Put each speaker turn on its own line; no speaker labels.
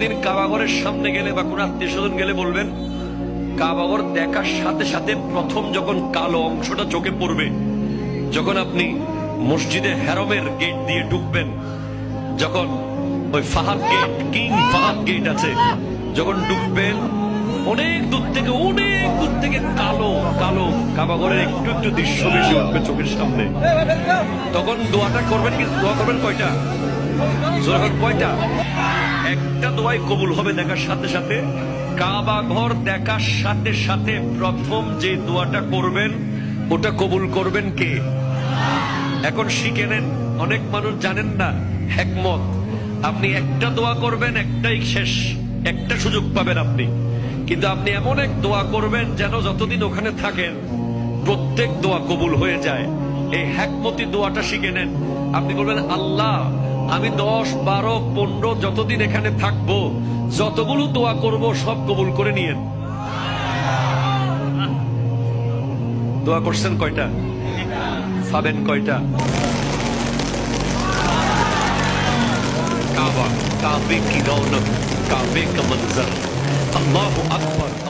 কোনোদিন কাবাঘরের সামনে গেলে বা কোনো আত্মীয় স্বজন গেলে বলবেন, কাবাঘর দেখার সাথে সাথে প্রথম যখন কালো অংশটা চোখে পড়বে, যখন আপনি মসজিদে হেরমের গেট দিয়ে ঢুকবেন, যখন ওই Fahad Gate, King Fahad Gate আছে, যখন ঢুকবেন অনেক দূর থেকে কালো কালো কাবাঘরের একটু একটু দৃশ্য বেশি উঠবে চোখের সামনে। তখন দোয়াটা করবেন, কিন্তু দোয়া করবেন কয়টা? কয়টা? একটা দোয়াই কবুল হবে দেখার সাথে সাথে। কাবা ঘর দেখার সাথে সাথে প্রথম যে দোয়াটা করবেন ওটা কবুল করবেন কে? এখন শিখে নেন, অনেক মানুষ জানেন না হিকমত। আপনি একটা দোয়া করবেন, একটাই শেষ, একটা সুযোগ পাবেন আপনি, কিন্তু আপনি এমন এক দোয়া করবেন যেন যতদিন ওখানে থাকেন প্রত্যেক দোয়া কবুল হয়ে যায়। এই হিকমতি দোয়াটা শিখে নেন। আপনি বলবেন, আল্লাহ আমি 10, 12, 15 যতদিন এখানে থাকবো, যতগুলো দোয়া করব সব কবুল করে নিয়েন। দোয়া করছেন কয়টা? পাবেন কয়টা? काबा, काबे की रौनक, काबे का मंजर, अल्लाहु अकबर।